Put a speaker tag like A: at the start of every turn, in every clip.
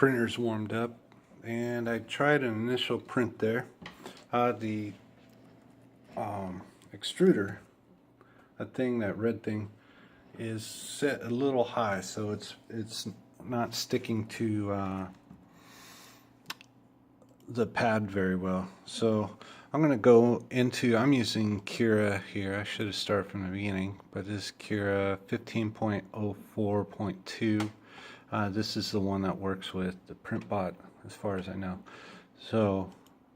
A: printer's warmed up, and I tried an initial print there. The extruder, that red thing, is set a little high, so it's not sticking to the pad very well. So I'm going to go into, I'm using Cura here. I should have started from the beginning, but this is Cura 15.04.2. This is the one that works with the Printbot as far as I know. So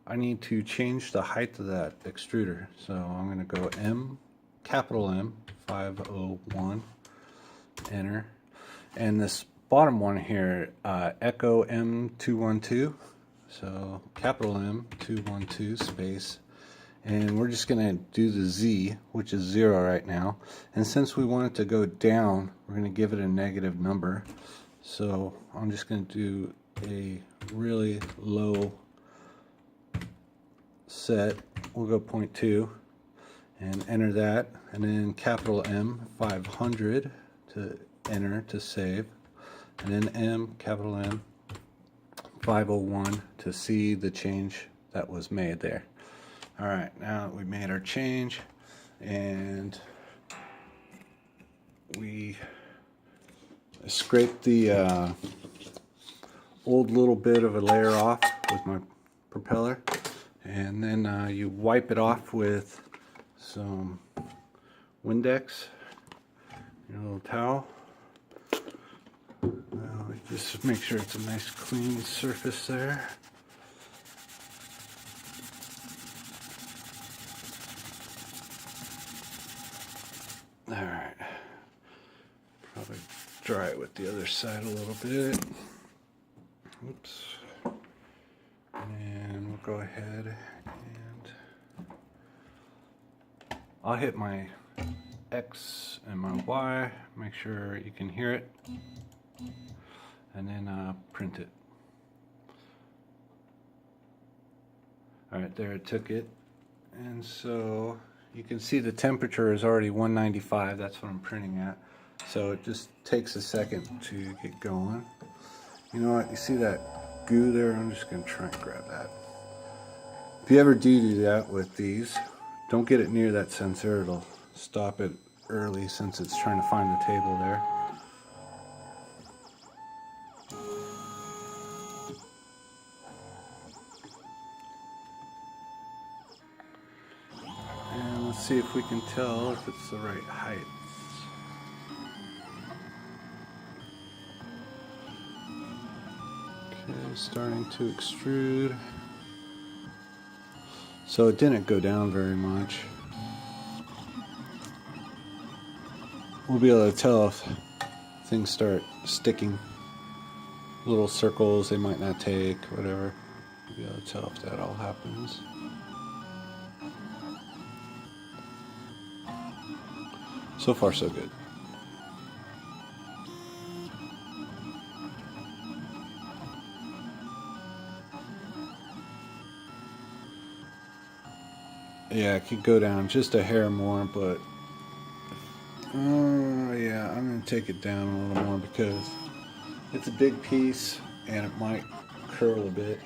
A: I need to change the height of that extruder. So I'm going to go M, capital M, 501, enter. And this bottom one here, Echo M212. So capital M 212 space, and we're just going to do the Z, which is 0 right now. And since we want it to go down, we're going to give it a negative number. So I'm just going to do a really low set. We'll go 0.2 and enter that, and then capital M 500 to enter to save, and then M, capital M 501 to see the change that was made there. Alright, now that we made our change and we scraped the old little bit of a layer off with my propeller, and then you wipe it off with some Windex, your little towel. Just make sure it's a nice clean surface there. Alright, probably dry it with the other side a little bit. Oops. And we'll go ahead and I'll hit my X and my Y, make sure you can hear it, and then print it. Alright, there it took it. And so you can see the temperature is already 195, that's what I'm printing at. So it just takes a second to get going. You know what, you see that goo there? I'm just going to try and grab that. If you ever do that with these, don't get it near that sensor, it'll stop it early since it's trying to find the table there. And let's see if we can tell if it's the right height. Okay, starting to extrude. So it didn't go down very much. We'll be able to tell if things start sticking. Little circles they might not take, whatever. We'll be able to tell if that all happens. So far, so good. Yeah, it could go down just a hair more, but yeah, I'm going to take it down a little more because it's a big piece and it might curl a bit.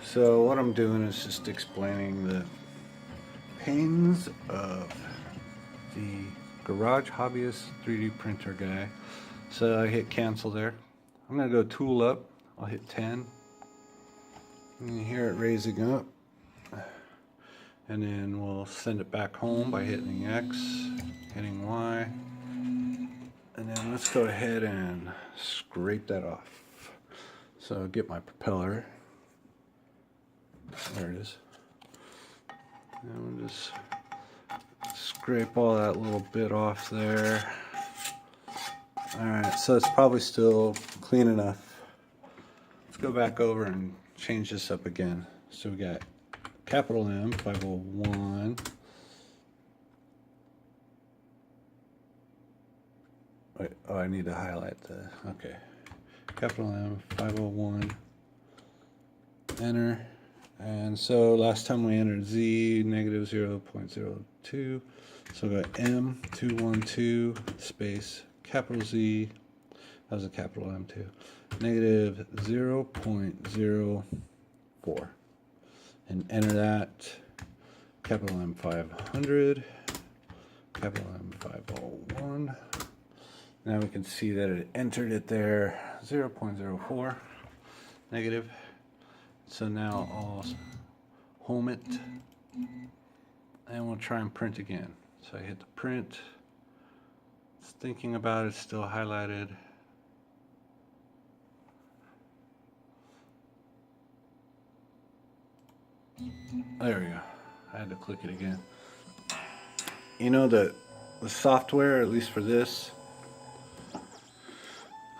A: So what I'm doing is just explaining the pains of the Garage Hobbyist 3D printer guy. So I hit cancel there. I'm going to go tool up. I'll hit 10. And you hear it raising up. And then we'll send it back home by hitting X, hitting Y. And then let's go ahead and scrape that off. So get my propeller. There it is. And we'll just scrape all that little bit off there. Alright, so it's probably still clean enough. Let's go back over and change this up again. So we got capital M 501. Wait, oh, I need to highlight the, okay. Capital M 501. Enter. And so last time we entered Z, negative 0.02. So we got M212 space capital Z That was a capital M too. Negative 0.04. And enter that. Capital M 500. Capital M 501. Now we can see that it entered it there. 0.04. Negative. So now I'll home it. And we'll try and print again. So I hit the print. It's thinking about it, still highlighted. There we go. I had to click it again. You know, the software, at least for this,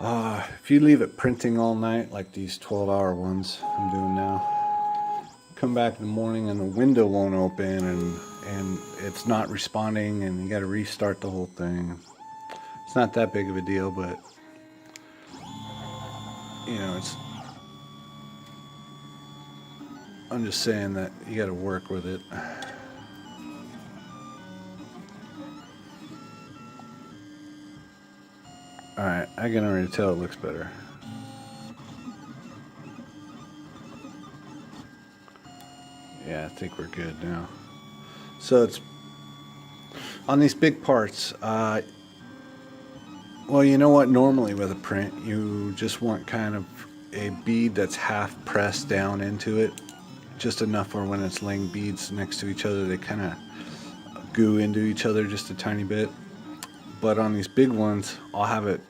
A: if you leave it printing all night, like these 12-hour ones I'm doing now, come back in the morning and the window won't open and it's not responding and you got to restart the whole thing. It's not that big of a deal, but you know, I'm just saying that you got to work with it. Alright, I can already tell it looks better. Yeah, I think we're good now. So it's on these big parts. Well, you know what? Normally with a print, you just want kind of a bead that's half pressed down into it. Just enough for when it's laying beads next to each other, they kind of goo into each other just a tiny bit. But on these big ones, I'll have it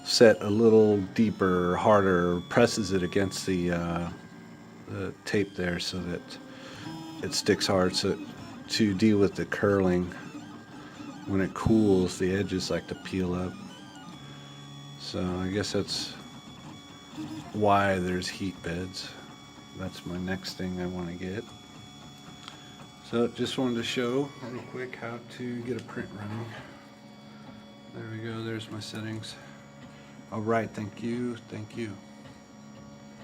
A: set a little deeper, harder, presses it against the tape there so that it sticks hard, so to deal with the curling. When it cools, the edges like to peel up. So I guess that's why there's heat beds. That's my next thing I want to get. So just wanted to show real quick how to get a print running. There we go, there's my settings. Alright, thank you.